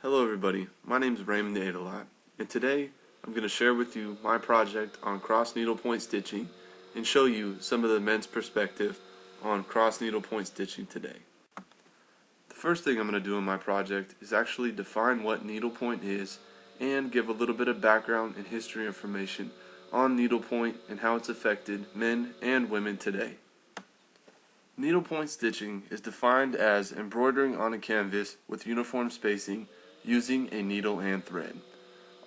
Hello everybody, my name is Raymond Aydelott, and today I'm going to share with you my project on cross needlepoint stitching and show you some of the men's perspective on cross needlepoint stitching today. The first thing I'm going to do in my project is actually define what needlepoint is and give a little bit of background and history information on needlepoint and how it's affected men and women today. Needlepoint stitching is defined as embroidering on a canvas with uniform spacing using a needle and thread.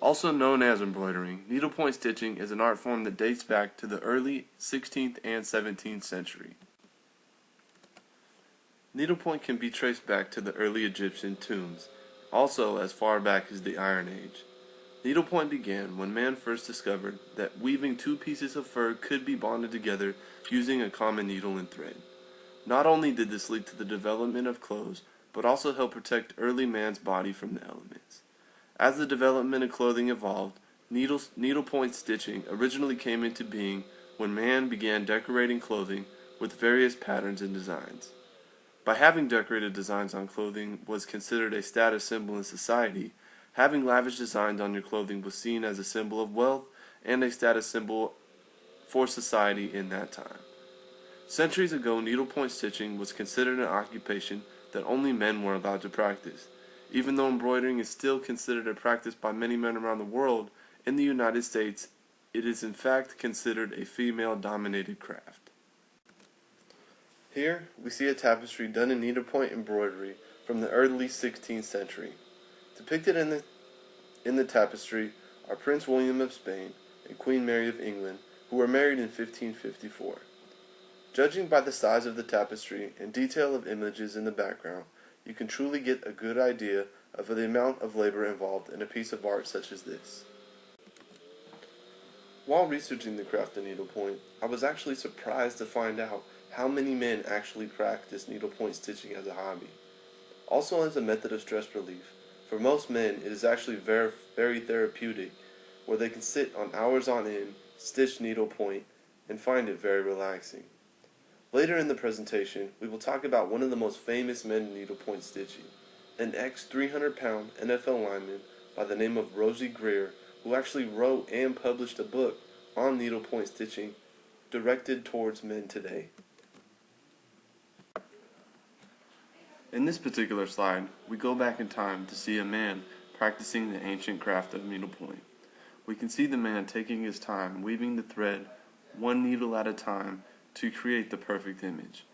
Also known as embroidering, needlepoint stitching is an art form that dates back to the early 16th and 17th century. Needlepoint can be traced back to the early Egyptian tombs, also as far back as the Iron Age. Needlepoint began when man first discovered that weaving two pieces of fur could be bonded together using a common needle and thread. Not only did this lead to the development of clothes, but also helped protect early man's body from the elements. As the development of clothing evolved, needlepoint stitching originally came into being when man began decorating clothing with various patterns and designs. By having decorated designs on clothing was considered a status symbol in society, having lavish designs on your clothing was seen as a symbol of wealth and a status symbol for society in that time. Centuries ago, needlepoint stitching was considered an occupation that only men were allowed to practice. Even though embroidering is still considered a practice by many men around the world, in the United States, it is in fact considered a female-dominated craft. Here, we see a tapestry done in needlepoint embroidery from the early 16th century. Depicted in the tapestry are Prince William of Spain and Queen Mary of England, who were married in 1554. Judging by the size of the tapestry and detail of images in the background, you can truly get a good idea of the amount of labor involved in a piece of art such as this. While researching the craft of needlepoint, I was actually surprised to find out how many men actually practice needlepoint stitching as a hobby. Also as a method of stress relief, for most men it is actually very therapeutic, where they can sit on hours on end, stitch needlepoint, and find it very relaxing. Later in the presentation, we will talk about one of the most famous men in needlepoint stitching, an ex-300-pound NFL lineman by the name of Rosie Greer, who actually wrote and published a book on needlepoint stitching directed towards men today. In this particular slide, we go back in time to see a man practicing the ancient craft of needlepoint. We can see the man taking his time weaving the thread one needle at a time to create the perfect image.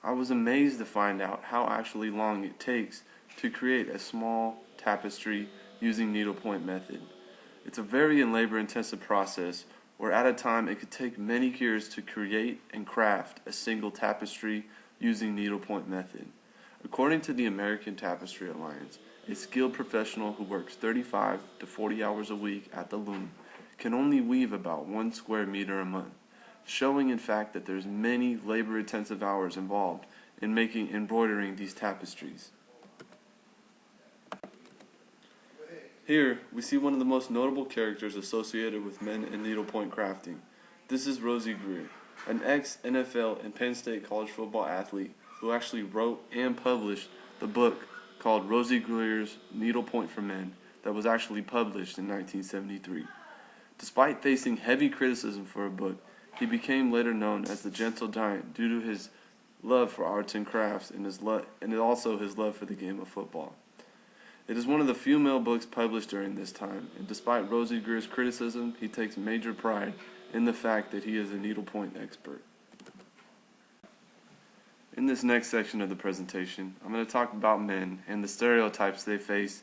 I was amazed to find out how actually long it takes to create a small tapestry using needlepoint method. It's a very labor-intensive process where at a time it could take many years to create and craft a single tapestry using needlepoint method. According to the American Tapestry Alliance, a skilled professional who works 35 to 40 hours a week at the loom can only weave about 1 square meter a month, showing in fact that there's many labor-intensive hours involved in embroidering these tapestries. Here, we see one of the most notable characters associated with men in needlepoint crafting. This is Rosie Greer, an ex-NFL and Penn State college football athlete who actually wrote and published the book called Rosie Greer's Needlepoint for Men that was actually published in 1973. Despite facing heavy criticism for a book, he became later known as the Gentle Giant due to his love for arts and crafts and also his love for the game of football. It is one of the few male books published during this time, and despite Rosie Greer's criticism, he takes major pride in the fact that he is a needlepoint expert. In this next section of the presentation, I'm going to talk about men and the stereotypes they face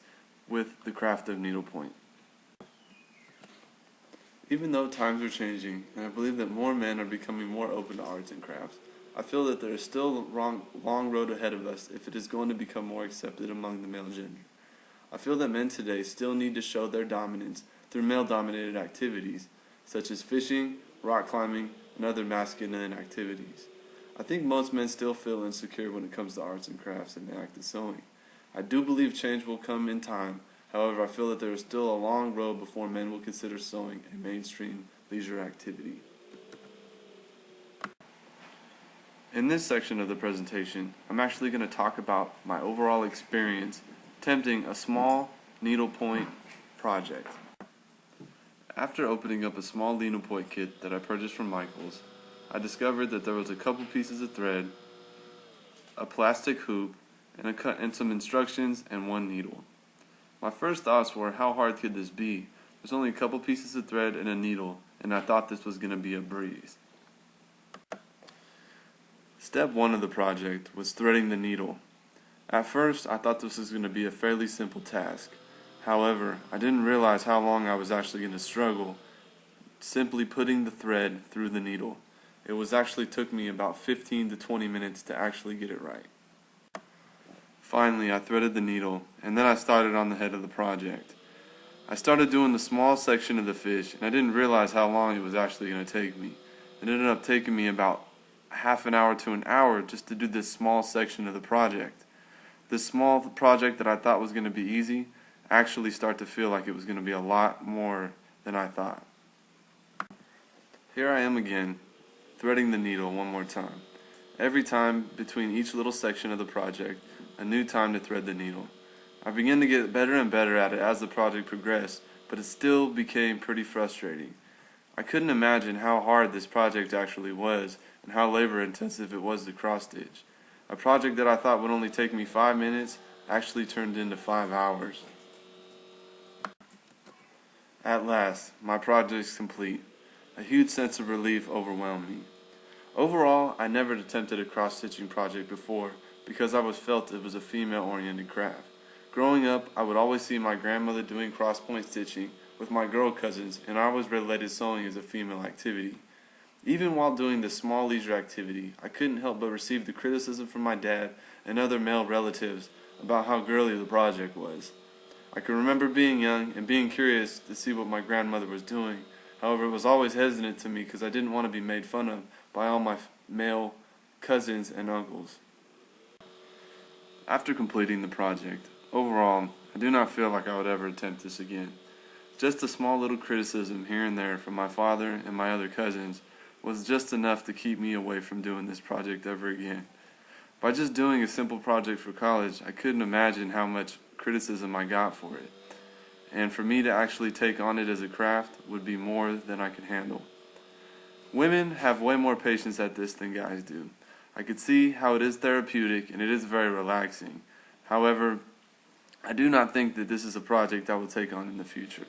with the craft of needlepoint. Even though times are changing, and I believe that more men are becoming more open to arts and crafts, I feel that there is still a long road ahead of us if it is going to become more accepted among the male gender. I feel that men today still need to show their dominance through male-dominated activities, such as fishing, rock climbing, and other masculine activities. I think most men still feel insecure when it comes to arts and crafts and the act of sewing. I do believe change will come in time. However, I feel that there is still a long road before men will consider sewing a mainstream leisure activity. In this section of the presentation, I'm actually going to talk about my overall experience attempting a small needlepoint project. After opening up a small needlepoint kit that I purchased from Michael's, I discovered that there was a couple pieces of thread, a plastic hoop, and some instructions and one needle. My first thoughts were, how hard could this be? There's only a couple pieces of thread and a needle, and I thought this was going to be a breeze. Step 1 of the project was threading the needle. At first, I thought this was going to be a fairly simple task. However, I didn't realize how long I was actually going to struggle simply putting the thread through the needle. It actually took me about 15 to 20 minutes to actually get it right. Finally, I threaded the needle, and then I started on the head of the project. I started doing the small section of the fish, and I didn't realize how long it was actually going to take me. It ended up taking me about half an hour to an hour just to do this small section of the project. This small project that I thought was going to be easy actually started to feel like it was going to be a lot more than I thought. Here I am again, threading the needle one more time. Every time between each little section of the project, a new time to thread the needle. I began to get better and better at it as the project progressed, but it still became pretty frustrating. I couldn't imagine how hard this project actually was and how labor intensive it was to cross stitch. A project that I thought would only take me 5 minutes actually turned into 5 hours. At last, my project's complete. A huge sense of relief overwhelmed me. Overall, I never attempted a cross-stitching project before because I felt it was a female-oriented craft. Growing up, I would always see my grandmother doing cross-point stitching with my girl cousins, and I always related sewing as a female activity. Even while doing this small leisure activity, I couldn't help but receive the criticism from my dad and other male relatives about how girly the project was. I can remember being young and being curious to see what my grandmother was doing. However, it was always hesitant to me because I didn't want to be made fun of by all my male cousins and uncles. After completing the project, overall, I do not feel like I would ever attempt this again. Just a small little criticism here and there from my father and my other cousins was just enough to keep me away from doing this project ever again. By just doing a simple project for college, I couldn't imagine how much criticism I got for it. And for me to actually take on it as a craft would be more than I could handle. Women have way more patience at this than guys do. I could see how it is therapeutic and it is very relaxing. However, I do not think that this is a project I will take on in the future.